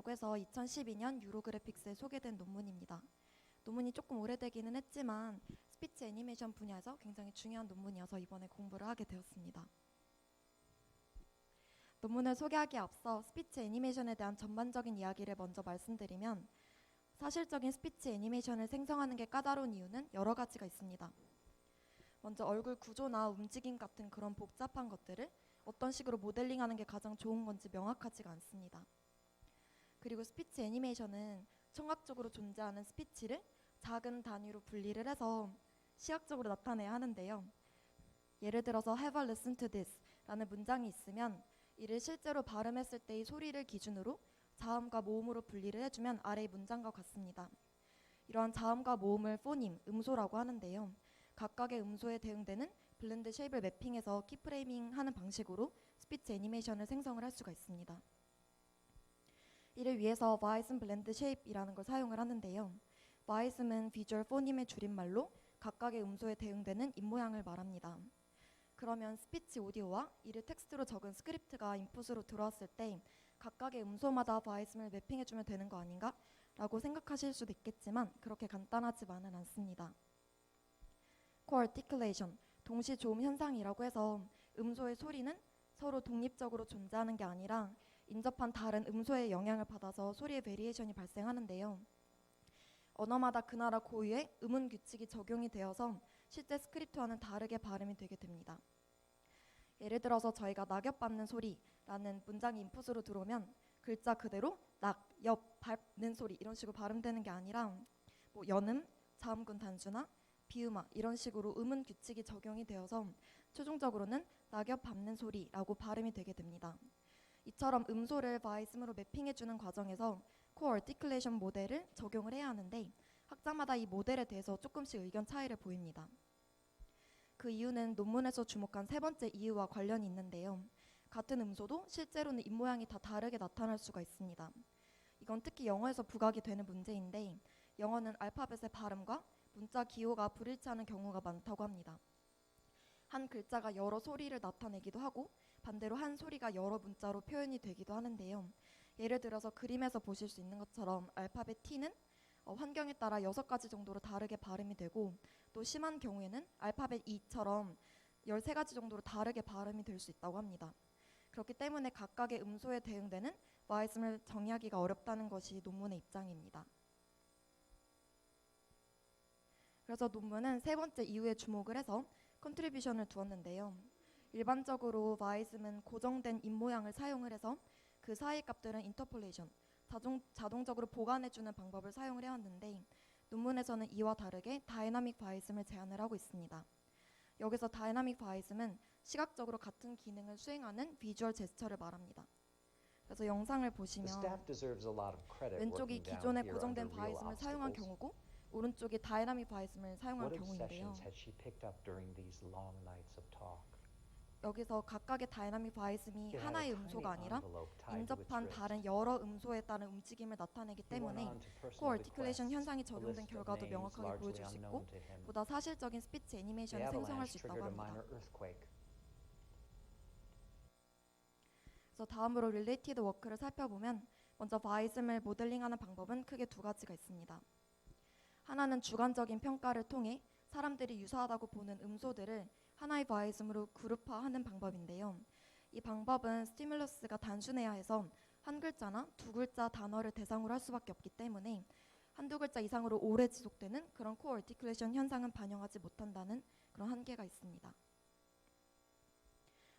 라고 해서 2012년 유로그래픽스에 소개된 논문입니다. 논문이 조금 오래되기는 했지만 스피치 애니메이션 분야에서 굉장히 중요한 논문이어서 이번에 공부를 하게 되었습니다. 논문을 소개하기에 앞서 스피치 애니메이션에 대한 전반적인 이야기를 먼저 말씀드리면, 사실적인 스피치 애니메이션을 생성하는 게 까다로운 이유는 여러 가지가 있습니다. 먼저 얼굴 구조나 움직임 같은 그런 복잡한 것들을 어떤 식으로 모델링하는 게 가장 좋은 건지 명확하지가 않습니다. 그리고 스피치 애니메이션은 청각적으로 존재하는 스피치를 작은 단위로 분리를 해서 시각적으로 나타내야 하는데요. 예를 들어서 have a listen to this 라는 문장이 있으면 이를 실제로 발음했을 때의 소리를 기준으로 자음과 모음으로 분리를 해주면 아래의 문장과 같습니다. 이러한 자음과 모음을 포님, 음소라고 하는데요. 각각의 음소에 대응되는 블렌드 쉐입을 매핑해서 키프레이밍하는 방식으로 스피치 애니메이션을 생성을 할 수가 있습니다. 이를 위해서 바이슨 블렌드 쉐입이라는 걸 사용을 하는데요. 바이슨은 비주얼 포님의 줄임말로 각각의 음소에 대응되는 입모양을 말합니다. 그러면 스피치 오디오와 이를 텍스트로 적은 스크립트가 인풋으로 들어왔을 때 각각의 음소마다 바이슨을 매핑해주면 되는 거 아닌가? 라고 생각하실 수도 있겠지만 그렇게 간단하지만은 않습니다. 코어티클레이션, 동시 조음 현상이라고 해서 음소의 소리는 서로 독립적으로 존재하는 게 아니라 인접한 다른 음소의 영향을 받아서 소리의 베리에이션이 발생하는데요. 언어마다 그 나라 고유의 음운 규칙이 적용이 되어서 실제 스크립트와는 다르게 발음이 되게 됩니다. 예를 들어서 저희가 낙엽 밟는 소리라는 문장이 인풋으로 들어오면 글자 그대로 낙, 엽, 밟는 소리 이런 식으로 발음되는 게 아니라 뭐 연음, 자음군 단수나 비음화 이런 식으로 음운 규칙이 적용이 되어서 최종적으로는 낙엽 밟는 소리라고 발음이 되게 됩니다. 이처럼 음소를 바이스므로 매핑해주는 과정에서 코어 어티클레이션 모델을 적용을 해야 하는데 학자마다 이 모델에 대해서 조금씩 의견 차이를 보입니다. 그 이유는 논문에서 주목한 세 번째 이유와 관련이 있는데요. 같은 음소도 실제로는 입모양이 다 다르게 나타날 수가 있습니다. 이건 특히 영어에서 부각이 되는 문제인데 영어는 알파벳의 발음과 문자 기호가 불일치하는 경우가 많다고 합니다. 한 글자가 여러 소리를 나타내기도 하고 반대로 한 소리가 여러 문자로 표현이 되기도 하는데요. 예를 들어서 그림에서 보실 수 있는 것처럼 알파벳 T는 환경에 따라 6가지 정도로 다르게 발음이 되고 또 심한 경우에는 알파벳 E처럼 13가지 정도로 다르게 발음이 될 수 있다고 합니다. 그렇기 때문에 각각의 음소에 대응되는 바이즘을 정의하기가 어렵다는 것이 논문의 입장입니다. 그래서 논문은 세 번째 이유에 주목을 해서 컨트리뷰션을 두었는데요. 일반적으로 바이즘은 고정된 입모양을 사용을 해서 그 사이 값들은 인터폴레이션, 자동적으로 보관해주는 방법을 사용을 해왔는데 논문에서는 이와 다르게 다이나믹 바이즘을 제안을 하고 있습니다. 여기서 다이나믹 바이즘은 시각적으로 같은 기능을 수행하는 비주얼 제스처를 말합니다. 그래서 영상을 보시면 왼쪽이 기존의 고정된 바이즘을 사용한 경우고 오른쪽이 다이나믹 바이즘을 사용한 경우인데요. 여기서 각각의 다이나믹 바이즘이 하나의 음소가 아니라 인접한 다른 여러 음소에 따른 움직임을 나타내기 때문에 코어 어티클레이션 현상이 적용된 결과도 명확하게 보여줄 수 있고 보다 사실적인 스피치 애니메이션을 생성할 수 있다고 합니다. 그래서 다음으로 릴레이티드 워크를 살펴보면 먼저 바이즘을 모델링하는 방법은 크게 두 가지가 있습니다. 하나는 주관적인 평가를 통해 사람들이 유사하다고 보는 음소들을 하나의 바이즘으로 그룹화하는 방법인데요. 이 방법은 스티뮬러스가 단순해야 해서 한 글자나 두 글자 단어를 대상으로 할 수밖에 없기 때문에 한두 글자 이상으로 오래 지속되는 그런 코어 어티클레이션 현상은 반영하지 못한다는 그런 한계가 있습니다.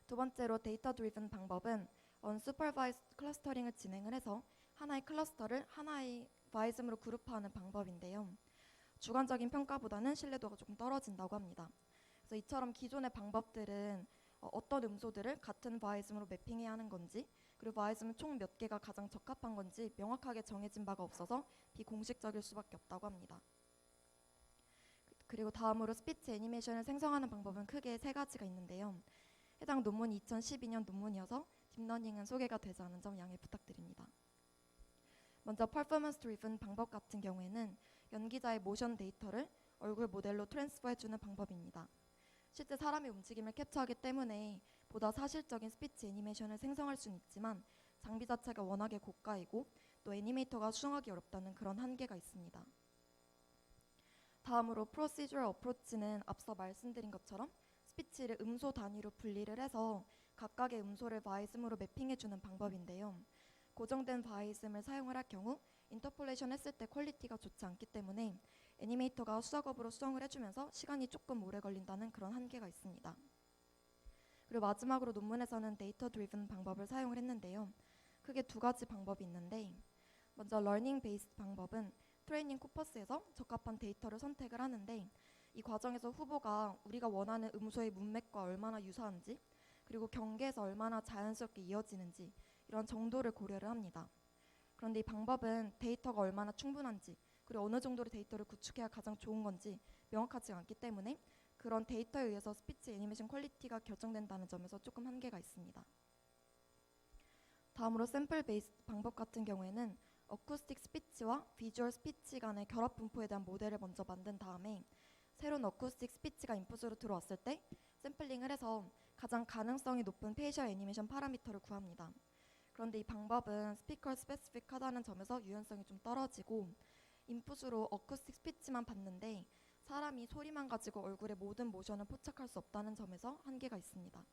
두 번째로 데이터 드리븐 방법은 언슈퍼바이스드 클러스터링을 진행을 해서 하나의 클러스터를 하나의 바이즘으로 그룹화하는 방법인데요. 주관적인 평가보다는 신뢰도가 조금 떨어진다고 합니다. 그래서 이처럼 기존의 방법들은 어떤 음소들을 같은 바이즘으로 매핑해야 하는 건지 그리고 바이즘은 총 몇 개가 가장 적합한 건지 명확하게 정해진 바가 없어서 비공식적일 수밖에 없다고 합니다. 그리고 다음으로 스피치 애니메이션을 생성하는 방법은 크게 세 가지가 있는데요. 해당 논문이 2012년 논문이어서 딥러닝은 소개가 되지 않은 점 양해 부탁드립니다. 먼저 퍼포먼스 드리븐 방법 같은 경우에는 연기자의 모션 데이터를 얼굴 모델로 트랜스퍼해주는 방법입니다. 실제 사람의 움직임을 캡처하기 때문에 보다 사실적인 스피치 애니메이션을 생성할 수는 있지만 장비 자체가 워낙에 고가이고 또 애니메이터가 수정하기 어렵다는 그런 한계가 있습니다. 다음으로 프로시저럴 어프로치는 앞서 말씀드린 것처럼 스피치를 음소 단위로 분리를 해서 각각의 음소를 바이즘으로 매핑해주는 방법인데요. 고정된 바이즘을 사용을 할 경우 인터폴레이션 했을 때 퀄리티가 좋지 않기 때문에 애니메이터가 수작업으로 수정을 해주면서 시간이 조금 오래 걸린다는 그런 한계가 있습니다. 그리고 마지막으로 논문에서는 데이터 드리븐 방법을 사용을 했는데요. 크게 두 가지 방법이 있는데 먼저 러닝 베이스드 방법은 트레이닝 코퍼스에서 적합한 데이터를 선택을 하는데 이 과정에서 후보가 우리가 원하는 음소의 문맥과 얼마나 유사한지 그리고 경계에서 얼마나 자연스럽게 이어지는지 이런 정도를 고려를 합니다. 그런데 이 방법은 데이터가 얼마나 충분한지 그리고 어느 정도의 데이터를 구축해야 가장 좋은 건지 명확하지 않기 때문에 그런 데이터에 의해서 스피치 애니메이션 퀄리티가 결정된다는 점에서 조금 한계가 있습니다. 다음으로 샘플 베이스 방법 같은 경우에는 어쿠스틱 스피치와 비주얼 스피치 간의 결합 분포에 대한 모델을 먼저 만든 다음에 새로운 어쿠스틱 스피치가 인풋으로 들어왔을 때 샘플링을 해서 가장 가능성이 높은 페이셜 애니메이션 파라미터를 구합니다. 그런데 이 방법은 스피커 스페시픽하다는 점에서 유연성이 좀 떨어지고 인풋으로 어쿠스틱 스피치만 받는데 사람이 소리만 가지고 얼굴의 모든 모션을 포착할 수 없다는 점에서 한계가 있습니다.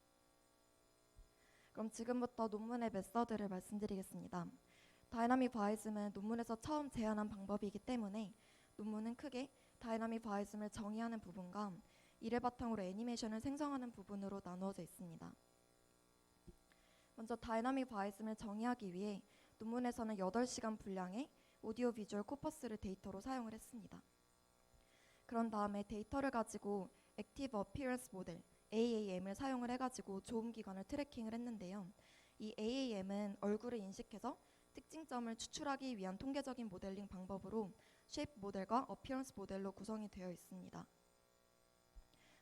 그럼 지금부터 논문의 메서드를 말씀드리겠습니다. 다이나믹 바이즘은 논문에서 처음 제안한 방법이기 때문에 논문은 크게 다이나믹 바이즘을 정의하는 부분과 이를 바탕으로 애니메이션을 생성하는 부분으로 나누어져 있습니다. 먼저 다이나믹 바이즘을 정의하기 위해 논문에서는 8시간 분량의 오디오 비주얼 코퍼스를 데이터로 사용을 했습니다. 그런 다음에 데이터를 가지고 액티브 어피어런스 모델 AAM을 사용을 해가지고 조음 기관을 트래킹을 했는데요. 이 AAM은 얼굴을 인식해서 특징점을 추출하기 위한 통계적인 모델링 방법으로 쉐이프 모델과 어피어런스 모델로 구성이 되어 있습니다.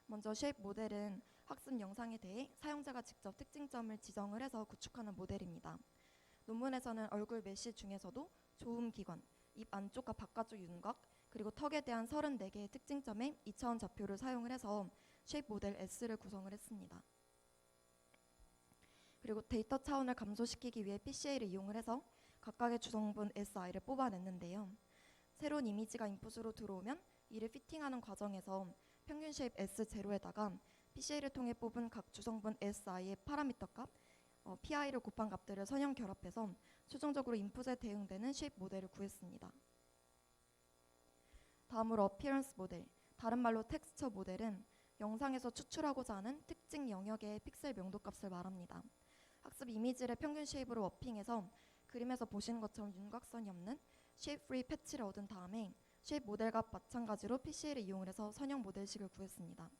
먼저 쉐이프 모델은 학습 영상에 대해 사용자가 직접 특징점을 지정을 해서 구축하는 모델입니다. 논문에서는 얼굴 메쉬 중에서도 조음 기관, 입 안쪽과 바깥쪽 윤곽, 그리고 턱에 대한 34개의 특징점의 2차원 좌표를 사용을 해서 쉐이프 모델 S를 구성을 했습니다. 그리고 데이터 차원을 감소시키기 위해 PCA를 이용을 해서 각각의 주성분 SI를 뽑아냈는데요. 새로운 이미지가 인풋으로 들어오면 이를 피팅하는 과정에서 평균 쉐입 S0에다가 PCA를 통해 뽑은 각 주성분 SI의 파라미터 값, PI를 곱한 값들을 선형 결합해서 최종적으로 인풋에 대응되는 쉐입 모델을 구했습니다. 다음으로 어피어런스 모델, 다른 말로 텍스처 모델은 영상에서 추출하고자 하는 특징 영역의 픽셀 명도 값을 말합니다. 학습 이미지를 평균 쉐입으로 워핑해서 그림에서 보시는 것처럼 윤곽선이 없는 쉐입 프리 패치를 얻은 다음에 쉐입 모델과 마찬가지로 PCA를 이용을 해서 선형 모델식을 구했습니다.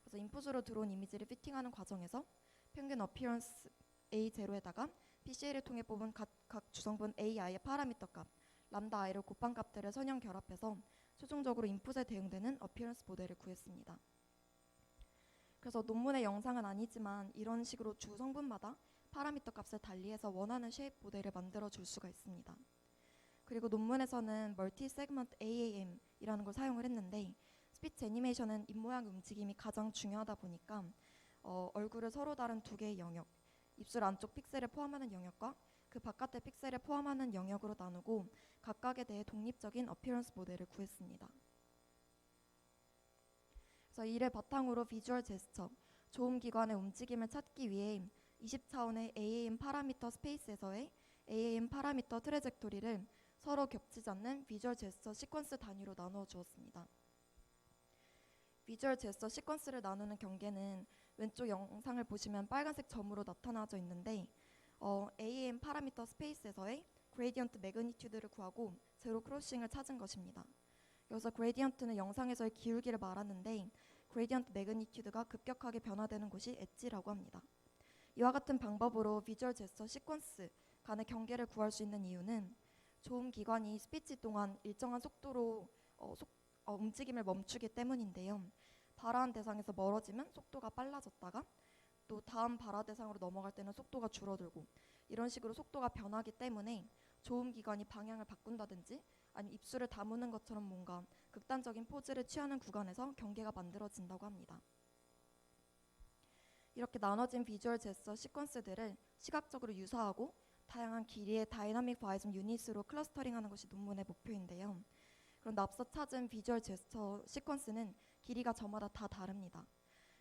그래서 인풋으로 들어온 이미지를 피팅하는 과정에서 평균 어피어런스 A0에다가 PCA를 통해 뽑은 각 주성분 AI의 파라미터 값, 람다 I를 곱한 값들을 선형 결합해서 최종적으로 인풋에 대응되는 어피어런스 모델을 구했습니다. 그래서 논문의 영상은 아니지만 이런 식으로 주 성분마다 파라미터 값을 달리해서 원하는 쉐입 모델을 만들어 줄 수가 있습니다. 그리고 논문에서는 멀티 세그먼트 AAM이라는 걸 사용을 했는데 스피치 애니메이션은 입모양 움직임이 가장 중요하다 보니까 얼굴을 서로 다른 두 개의 영역, 입술 안쪽 픽셀을 포함하는 영역과 그 바깥의 픽셀을 포함하는 영역으로 나누고 각각에 대해 독립적인 어피어런스 모델을 구했습니다. 그래서 이를 바탕으로 비주얼 제스처, 조음 기관의 움직임을 찾기 위해 20차원의 AAM 파라미터 스페이스에서의 AAM 파라미터 트래젝토리를 서로 겹치지 않는 비주얼 제스처 시퀀스 단위로 나누어 주었습니다. 비주얼 제스처 시퀀스를 나누는 경계는 왼쪽 영상을 보시면 빨간색 점으로 나타나져 있는데 AAM 파라미터 스페이스에서의 그레디언트 매그니튜드를 구하고 제로 크로싱을 찾은 것입니다. 여기서 그레디언트는 영상에서의 기울기를 말하는데 그레디언트 매그니튜드가 급격하게 변화되는 곳이 엣지라고 합니다. 이와 같은 방법으로 비주얼 제스처 시퀀스 간의 경계를 구할 수 있는 이유는 조음 기관이 스피치 동안 일정한 속도로 움직임을 멈추기 때문인데요. 발화한 대상에서 멀어지면 속도가 빨라졌다가 또 다음 발화 대상으로 넘어갈 때는 속도가 줄어들고 이런 식으로 속도가 변하기 때문에 조음 기관이 방향을 바꾼다든지 아니면 입술을 다무는 것처럼 뭔가 극단적인 포즈를 취하는 구간에서 경계가 만들어진다고 합니다. 이렇게 나눠진 비주얼 제스처 시퀀스들을 시각적으로 유사하고 다양한 길이의 다이나믹 바이즘 유닛으로 클러스터링하는 것이 논문의 목표인데요. 그런데 앞서 찾은 비주얼 제스처 시퀀스는 길이가 저마다 다 다릅니다.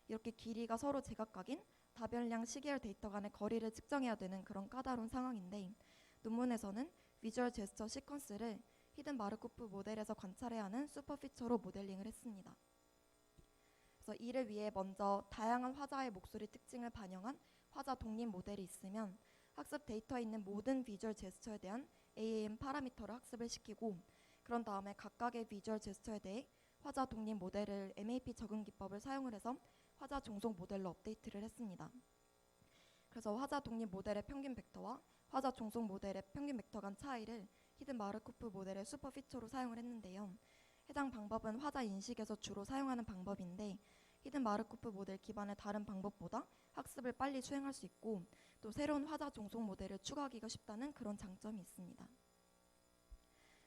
이렇게 길이가 서로 제각각인 다별량 시계열 데이터 간의 거리를 측정해야 되는 그런 까다로운 상황인데, 논문에서는 비주얼 제스처 시퀀스를 히든 마르코프 모델에서 관찰해야 하는 슈퍼 피처로 모델링을 했습니다. 그래서 이를 위해 먼저 다양한 화자의 목소리 특징을 반영한 화자 독립 모델이 있으면 학습 데이터에 있는 모든 비주얼 제스처에 대한 AAM 파라미터를 학습을 시키고, 그런 다음에 각각의 비주얼 제스처에 대해 화자 독립 모델을 MAP 적응 기법을 사용을 해서 화자 종속 모델로 업데이트를 했습니다. 그래서 화자 독립 모델의 평균 벡터와 화자 종속 모델의 평균 벡터 간 차이를 히든 마르코프 모델의 슈퍼 피처로 사용을 했는데요. 해당 방법은 화자 인식에서 주로 사용하는 방법인데, 히든 마르코프 모델 기반의 다른 방법보다 학습을 빨리 수행할 수 있고, 또 새로운 화자 종속 모델을 추가하기가 쉽다는 그런 장점이 있습니다.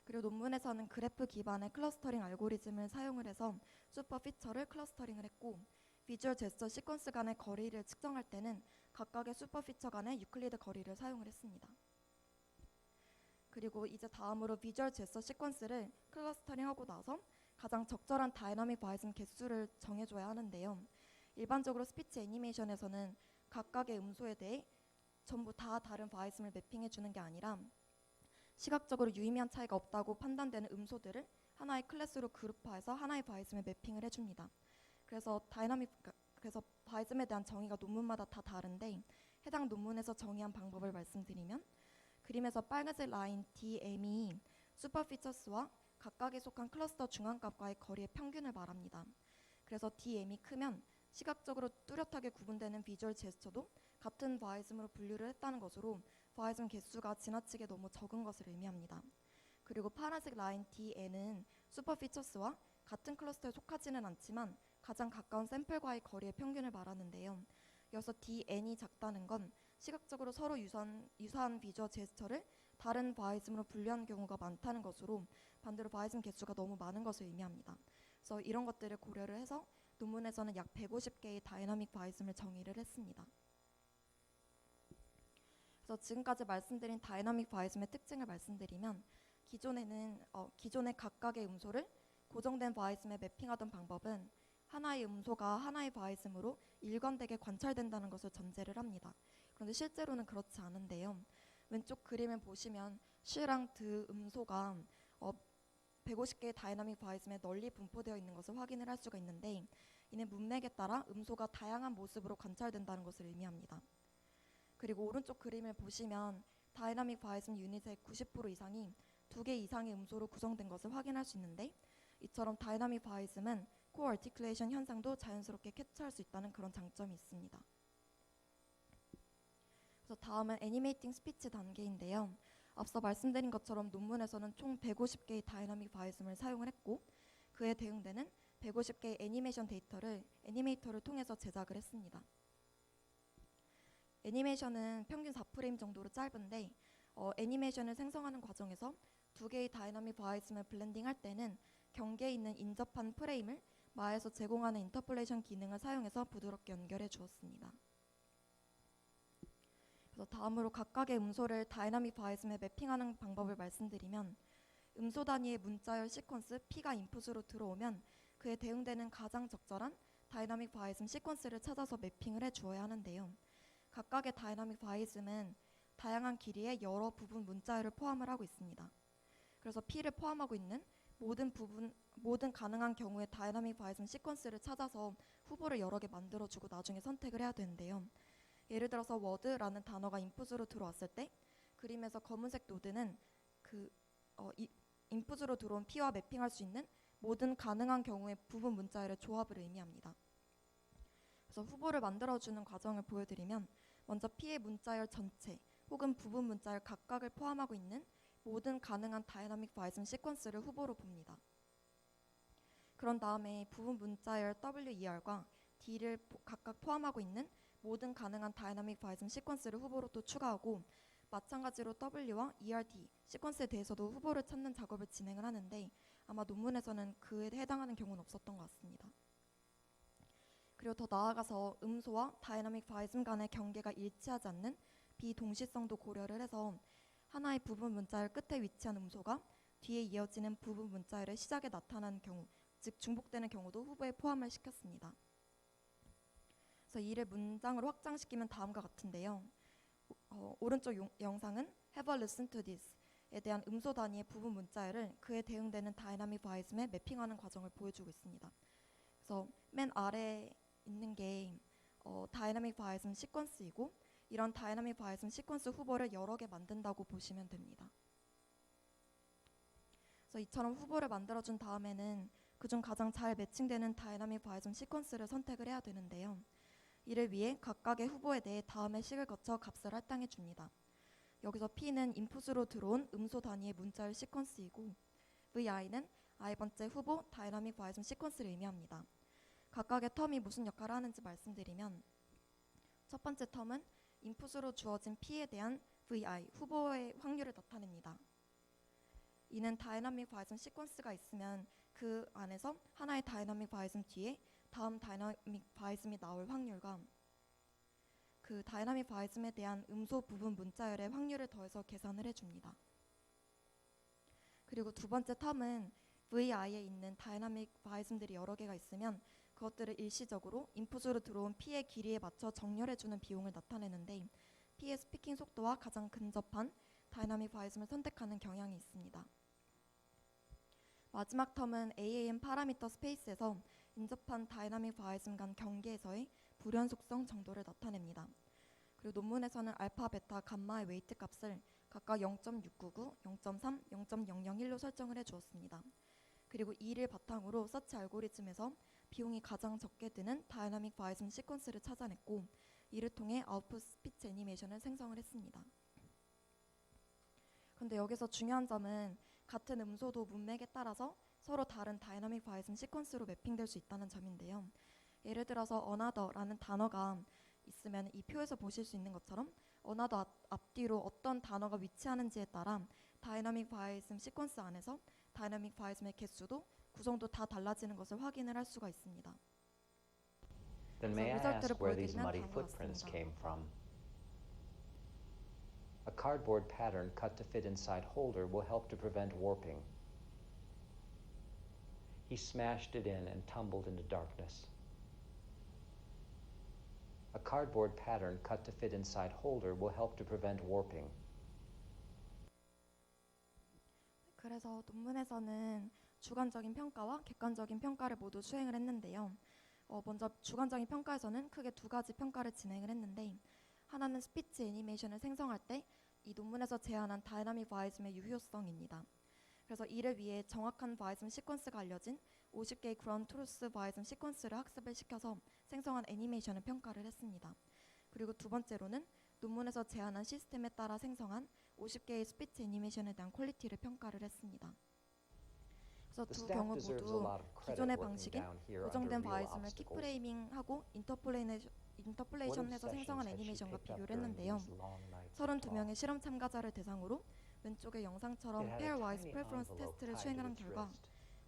그리고 논문에서는 그래프 기반의 클러스터링 알고리즘을 사용을 해서 슈퍼 피처를 클러스터링을 했고, 비주얼 제스처 시퀀스 간의 거리를 측정할 때는 각각의 슈퍼 피처 간의 유클리드 거리를 사용을 했습니다. 그리고 이제 다음으로 비주얼 제스처 시퀀스를 클러스터링하고 나서 가장 적절한 다이나믹 바이즘 개수를 정해줘야 하는데요. 일반적으로 스피치 애니메이션에서는 각각의 음소에 대해 전부 다 다른 바이즘을 매핑해주는 게 아니라 시각적으로 유의미한 차이가 없다고 판단되는 음소들을 하나의 클래스로 그룹화해서 하나의 바이즘에 매핑을 해줍니다. 그래서 바이즘에 대한 정의가 논문마다 다 다른데, 해당 논문에서 정의한 방법을 말씀드리면, 그림에서 빨간색 라인 DM이 슈퍼 피처스와 각각에 속한 클러스터 중앙값과의 거리의 평균을 말합니다. 그래서 DM이 크면 시각적으로 뚜렷하게 구분되는 비주얼 제스처도 같은 바이즘으로 분류를 했다는 것으로 바이즘 개수가 지나치게 너무 적은 것을 의미합니다. 그리고 파란색 라인 DN은 슈퍼 피처스와 같은 클러스터에 속하지는 않지만 가장 가까운 샘플과의 거리의 평균을 말하는데요. 여기서 DN이 작다는 건 시각적으로 서로 유사한 비주얼 제스처를 다른 바이즘으로 분류한 경우가 많다는 것으로 반대로 바이즘 개수가 너무 많은 것을 의미합니다. 그래서 이런 것들을 고려를 해서 논문에서는 약 150개의 다이나믹 바이즘을 정의를 했습니다. 그래서 지금까지 말씀드린 다이나믹 바이즘의 특징을 말씀드리면, 기존의 각각의 음소를 고정된 바이즘에 매핑하던 방법은 하나의 음소가 하나의 바이즘으로 일관되게 관찰된다는 것을 전제를 합니다. 그런데 실제로는 그렇지 않은데요. 왼쪽 그림을 보시면 쉬랑 드 음소가 150개의 다이나믹 바이즘에 널리 분포되어 있는 것을 확인을 할 수가 있는데, 이는 문맥에 따라 음소가 다양한 모습으로 관찰된다는 것을 의미합니다. 그리고 오른쪽 그림을 보시면 다이나믹 바이즘 유닛의 90% 이상이 2개 이상의 음소로 구성된 것을 확인할 수 있는데, 이처럼 다이나믹 바이즘은 코어티큘레이션 현상도 자연스럽게 캡처할 수 있다는 그런 장점이 있습니다. 그래서 다음은 애니메이팅 스피치 단계인데요. 앞서 말씀드린 것처럼 논문에서는 총 150개의 다이나믹 바이즘을 사용을 했고, 그에 대응되는 150개의 애니메이션 데이터를 애니메이터를 통해서 제작을 했습니다. 애니메이션은 평균 4프레임 정도로 짧은데, 애니메이션을 생성하는 과정에서 2개의 다이나믹 바이즘을 블렌딩할 때는 경계에 있는 인접한 프레임을 마에서 제공하는 인터폴레이션 기능을 사용해서 부드럽게 연결해 주었습니다. 그래서 다음으로 각각의 음소를 다이나믹 바이즘에 매핑하는 방법을 말씀드리면, 음소 단위의 문자열 시퀀스 P가 인풋으로 들어오면 그에 대응되는 가장 적절한 다이나믹 바이즘 시퀀스를 찾아서 매핑을 해 주어야 하는데요. 각각의 다이나믹 바이즘은 다양한 길이의 여러 부분 문자열을 포함을 하고 있습니다. 그래서 P를 포함하고 있는 모든 가능한 경우의 다이나믹 바이즘 시퀀스를 찾아서 후보를 여러 개 만들어주고 나중에 선택을 해야 되는데요. 예를 들어서 워드라는 단어가 인풋으로 들어왔을 때 그림에서 검은색 노드는 인풋으로 들어온 P와 매핑할 수 있는 모든 가능한 경우의 부분 문자열의 조합을 의미합니다. 그래서 후보를 만들어주는 과정을 보여드리면, 먼저 P의 문자열 전체 혹은 부분 문자열 각각을 포함하고 있는 모든 가능한 다이나믹 바이즘 시퀀스를 후보로 봅니다. 그런 다음에 부분 문자열 WER과 D를 각각 포함하고 있는 모든 가능한 다이나믹 바이즘 시퀀스를 후보로 또 추가하고, 마찬가지로 W와 ERD 시퀀스에 대해서도 후보를 찾는 작업을 진행을 하는데, 아마 논문에서는 그에 해당하는 경우는 없었던 것 같습니다. 그리고 더 나아가서 음소와 다이나믹 바이즘 간의 경계가 일치하지 않는 비동시성도 고려를 해서 하나의 부분 문자열 끝에 위치한 음소가 뒤에 이어지는 부분 문자열의 시작에 나타나는 경우, 즉 중복되는 경우도 후보에 포함을 시켰습니다. 그래서 이를 문장으로 확장시키면 다음과 같은데요. 오른쪽 영상은 Have a listen to this에 대한 음소 단위의 부분 문자열을 그에 대응되는 다이나믹 바이즘에 매핑하는 과정을 보여주고 있습니다. 그래서 맨 아래에 있는 게 다이나믹 바이즘 시퀀스이고 이런 다이나믹 바이즘 시퀀스 후보를 여러 개 만든다고 보시면 됩니다. 그래서 이처럼 후보를 만들어준 다음에는 그중 가장 잘 매칭되는 다이나믹 바이즘 시퀀스를 선택을 해야 되는데요. 이를 위해 각각의 후보에 대해 다음의 식을 거쳐 값을 할당해 줍니다. 여기서 P는 인풋으로 들어온 음소 단위의 문자열 시퀀스이고 VI는 i번째 후보 다이나믹 바이즘 시퀀스를 의미합니다. 각각의 텀이 무슨 역할을 하는지 말씀드리면 첫 번째 텀은 인풋으로 주어진 P에 대한 VI, 후보의 확률을 나타냅니다. 이는 다이나믹 바이즘 시퀀스가 있으면 그 안에서 하나의 다이나믹 바이즘 뒤에 다음 다이나믹 바이즘이 나올 확률과 그 다이나믹 바이즘에 대한 음소 부분 문자열의 확률을 더해서 계산을 해줍니다. 그리고 두 번째 텀은 VI에 있는 다이나믹 바이즘들이 여러 개가 있으면 그것들을 일시적으로 인풋으로 들어온 P의 길이에 맞춰 정렬해주는 비용을 나타내는데 P의 스피킹 속도와 가장 근접한 다이나믹 바이즘을 선택하는 경향이 있습니다. 마지막 텀은 AAM 파라미터 스페이스에서 인접한 다이나믹 바이즘 간 경계에서의 불연속성 정도를 나타냅니다. 그리고 논문에서는 알파, 베타, 감마의 웨이트 값을 각각 0.699, 0.3, 0.001로 설정을 해주었습니다. 그리고 이를 바탕으로 서치 알고리즘에서 비용이 가장 적게 드는 다이나믹 바이즘 시퀀스를 찾아냈고 이를 통해 아웃풋 스피치 애니메이션을 생성을 했습니다. 그런데 여기서 중요한 점은 같은 음소도 문맥에 따라서 서로 다른 다이나믹 바이즘 시퀀스로 매핑될 수 있다는 점인데요. 예를 들어서 another라는 단어가 있으면 이 표에서 보실 수 있는 것처럼 another 앞뒤로 어떤 단어가 위치하는지에 따라 다이나믹 바이즘 시퀀스 안에서 다이나믹 바이즘의 개수도 구성도 다 달라지는 것을 확인을 할 수가 있습니다. Then may I ask where these muddy footprints came from? A cardboard pattern cut to fit inside holder will help to prevent warping. He smashed it in and tumbled into darkness. A cardboard pattern cut to fit inside holder will help to prevent warping. 그래서 논문에서는 주관적인 평가와 객관적인 평가를 모두 수행을 했는데요. 먼저 주관적인 평가에서는 크게 두 가지 평가를 진행을 했는데 하나는 스피치 애니메이션을 생성할 때 이 논문에서 제안한 다이나믹 바이즘의 유효성입니다. 그래서 이를 위해 정확한 바이즘 시퀀스가 알려진 50개의 그라운드 트루스 바이즘 시퀀스를 학습을 시켜서 생성한 애니메이션을 평가를 했습니다. 그리고 두 번째로는 논문에서 제안한 시스템에 따라 생성한 50개의 스피치 애니메이션에 대한 퀄리티를 평가를 했습니다. 그래서 두 경우 모두 기존의 방식인 고정된 바이즘을 키프레이밍하고 인터폴레이션해서 생성한 애니메이션과 비교를 했는데요. 32명의 실험 참가자를 대상으로 왼쪽의 영상처럼 페어와이즈 프레퍼런스 테스트를 수행한 결과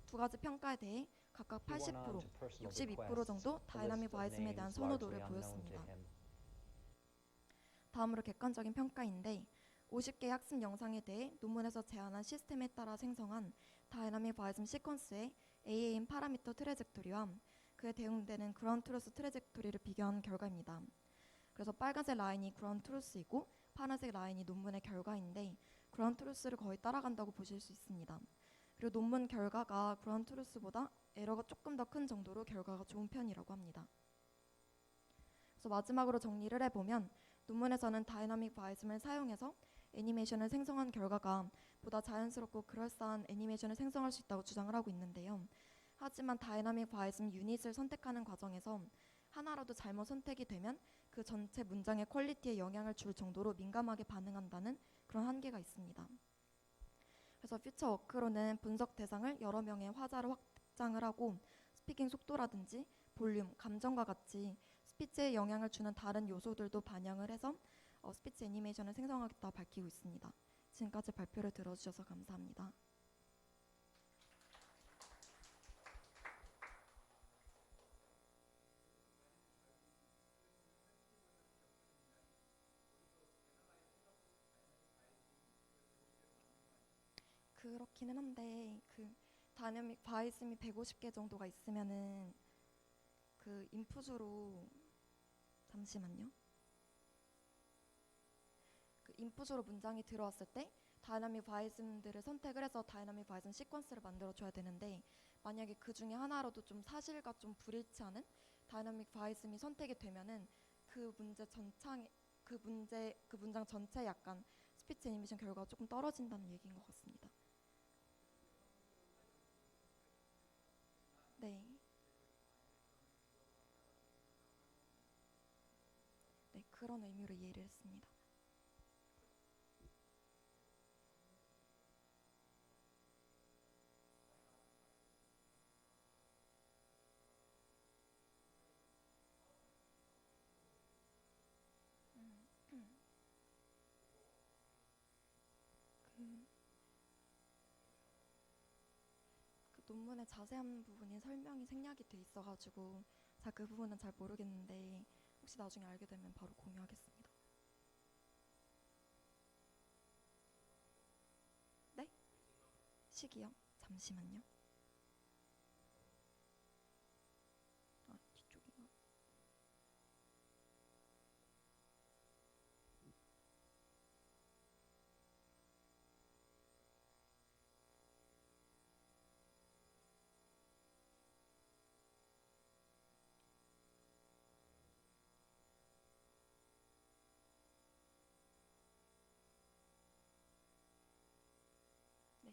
두 가지 평가에 대해 각각 80%, 62% 정도 다이나믹 바이즘에 대한 선호도를 보였습니다. 다음으로 객관적인 평가인데 50개의 학습 영상에 대해 논문에서 제안한 시스템에 따라 생성한 다이나믹 바이즘 시퀀스의 AAM 파라미터 트래젝토리와 그에 대응되는 그라운드 트루스 트래젝토리를 비교한 결과입니다. 그래서 빨간색 라인이 그라운드 트루스이고 파란색 라인이 논문의 결과인데 그라운드 트루스를 거의 따라간다고 보실 수 있습니다. 그리고 논문 결과가 그라운드 트루스보다 에러가 조금 더 큰 정도로 결과가 좋은 편이라고 합니다. 그래서 마지막으로 정리를 해보면 논문에서는 다이나믹 바이즘을 사용해서 애니메이션을 생성한 결과가 보다 자연스럽고 그럴싸한 애니메이션을 생성할 수 있다고 주장을 하고 있는데요. 하지만 다이나믹 바이즘 유닛을 선택하는 과정에서 하나라도 잘못 선택이 되면 그 전체 문장의 퀄리티에 영향을 줄 정도로 민감하게 반응한다는 그런 한계가 있습니다. 그래서 퓨처 워크로는 분석 대상을 여러 명의 화자로 확장을 하고 스피킹 속도라든지 볼륨, 감정과 같이 스피치에 영향을 주는 다른 요소들도 반영을 해서 스피치 애니메이션을 생성하겠다 밝히고 있습니다. 지금까지 발표를 들어주셔서 감사합니다. 그렇기는 한데 그 다이내믹 바이스미 150개 정도가 있으면은 그 인풋으로 잠시만요. 그 인풋으로 문장이 들어왔을 때 다이나믹 바이즘들을 선택을 해서 다이나믹 바이즘 시퀀스를 만들어줘야 되는데 만약에 그 중에 하나라도 좀 사실과 좀 불일치하는 다이나믹 바이즘이 선택이 되면은 그 문제 전창 그 문장 전체 약간 스피치 애니메이션 결과가 조금 떨어진다는 얘기인 것 같습니다. 네, 네 그런 의미로 이해를 했습니다. 그, 그 논문의 자세한 부분이 설명이 생략이 돼 있어가지고 제가 그 부분은 잘 모르겠는데 혹시 나중에 알게 되면 바로 공유하겠습니다. 네? 시기요? 잠시만요. 아, 뒤쪽인가? 네.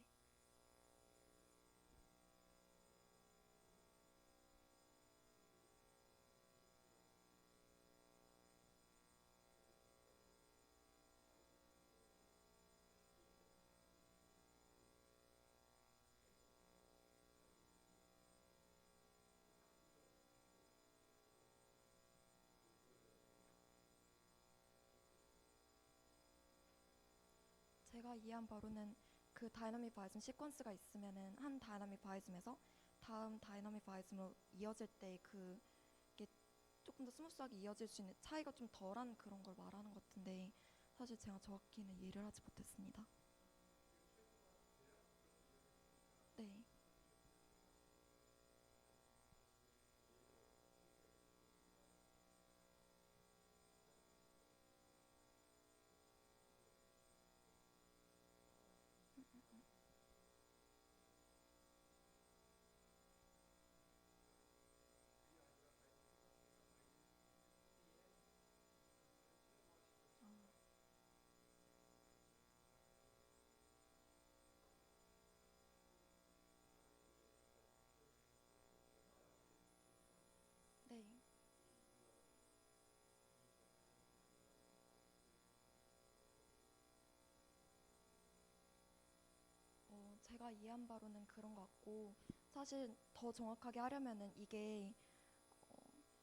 제가 이해한 바로는 그 다이나믹 바이즘 시퀀스가 있으면은 한 다이나믹 바이즘에서 다음 다이나믹 바이즘으로 이어질 때 그게 조금 더 스무스하게 이어질 수 있는 차이가 좀 덜한 그런 걸 말하는 것 같은데 사실 제가 정확히는 이해를 하지 못했습니다. 네, 네. 제가 이해한 바로는 그런 것 같고 사실 더 정확하게 하려면은 이게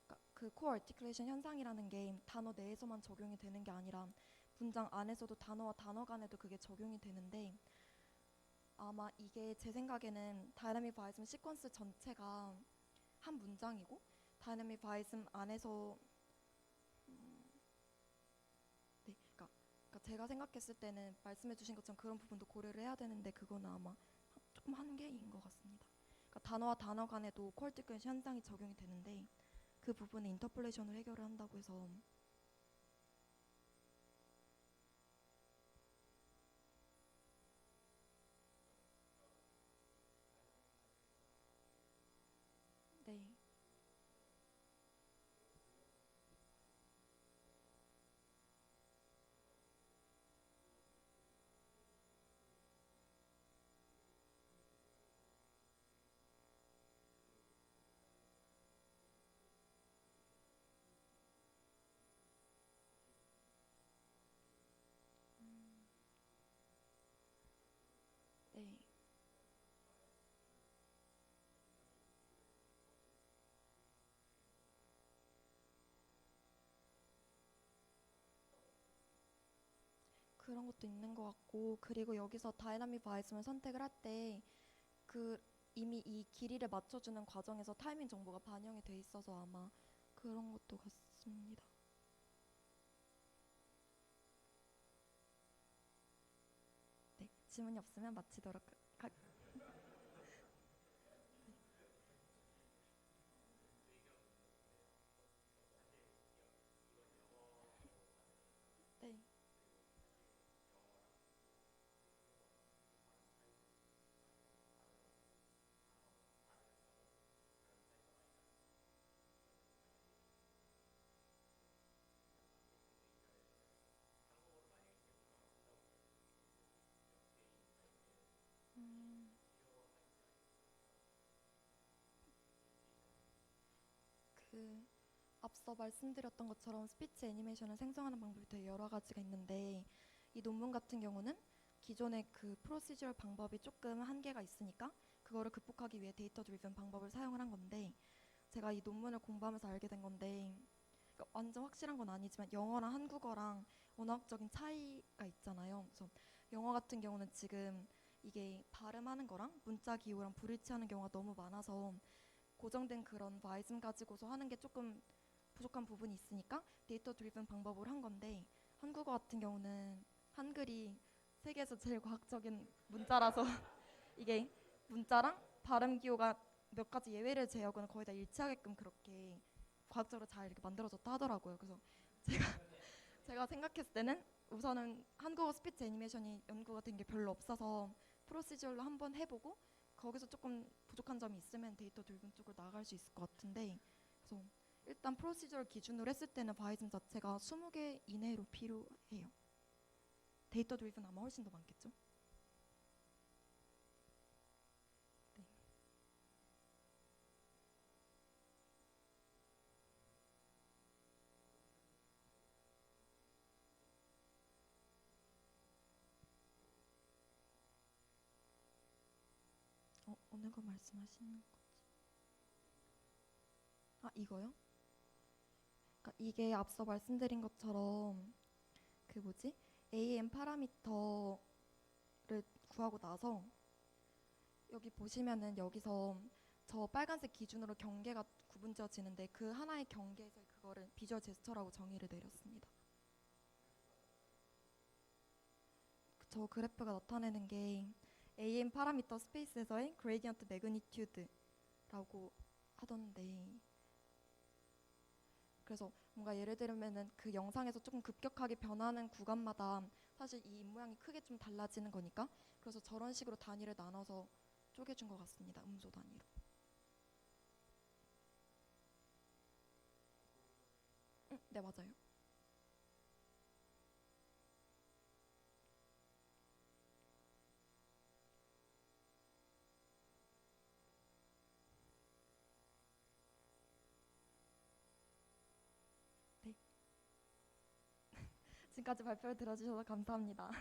그러니까 그 코어 얼티클레이션 현상이라는 게 단어 내에서만 적용이 되는 게 아니라 문장 안에서도 단어와 단어 간에도 그게 적용이 되는데 아마 이게 제 생각에는 다이나믹 바이즘 시퀀스 전체가 한 문장이고 다이나믹 바이즘 안에서 네, 그러니까 제가 생각했을 때는 말씀해주신 것처럼 그런 부분도 고려를 해야 되는데 그거는 아마 조금 한계인 것 같습니다. 그러니까 단어와 단어 간에도 퀄티크션 현상이 적용이 되는데 그 부분에 인터폴레이션을 해결을 한다고 해서 네, 네. 그런 것도 있는 것 같고 그리고 여기서 다이나믹 바이스을 선택을 할 때 그 이미 이 길이를 맞춰주는 과정에서 타이밍 정보가 반영이 돼 있어서 아마 그런 것도 같습니다. 네, 질문이 없으면 마치도록 하. 네. 음, 그 앞서 말씀드렸던 것처럼 스피치 애니메이션을 생성하는 방법이 되게 여러 가지가 있는데 이 논문 같은 경우는 기존의 그 프로시저럴 방법이 조금 한계가 있으니까 그거를 극복하기 위해 데이터 드리븐 방법을 사용을 한 건데 제가 이 논문을 공부하면서 알게 된 건데 그러니까 완전 확실한 건 아니지만 영어랑 한국어랑 언어학적인 차이가 있잖아요. 그래서 영어 같은 경우는 지금 이게 발음하는 거랑 문자 기호랑 불일치하는 경우가 너무 많아서 고정된 그런 바이즘 가지고서 하는 게 조금 부족한 부분이 있으니까 데이터 드리븐 방법으로 한 건데 한국어 같은 경우는 한글이 세계에서 제일 과학적인 문자라서 이게 문자랑 발음 기호가 몇 가지 예외를 제외하고는 거의 다 일치하게끔 그렇게 과학적으로 잘 이렇게 만들어졌다 하더라고요. 그래서 제가 제가 생각했을 때는 우선은 한국어 스피치 애니메이션이 연구가 된 게 별로 없어서 프로시저로 한번 해보고 거기서 조금 부족한 점이 있으면 데이터 드리븐 쪽으로 나아갈 수 있을 것 같은데 그래서 일단 프로시저를 기준으로 했을 때는 바이즘 자체가 20개 이내로 필요해요. 데이터 드리븐 아마 훨씬 더 많겠죠? 네. 어느 거 말씀하시는 거? 아, 이거요? 그러니까 이게 앞서 말씀드린 것처럼 그 뭐지? AM 파라미터를 구하고 나서 여기 보시면은 여기서 저 빨간색 기준으로 경계가 구분되어지는데 그 하나의 경계에서 그거를 비주얼 제스처라고 정의를 내렸습니다. 저 그래프가 나타내는 게 AM 파라미터 스페이스에서의 그레디언트 매그니튜드라고 하던데 그래서 뭔가 예를 들면은 그 영상에서 조금 급격하게 변하는 구간마다 사실 이 입모양이 크게 좀 달라지는 거니까 그래서 저런 식으로 단위를 나눠서 쪼개준 것 같습니다. 음소 단위로. 네, 맞아요. 네. 지금까지 발표를 들어주셔서 감사합니다.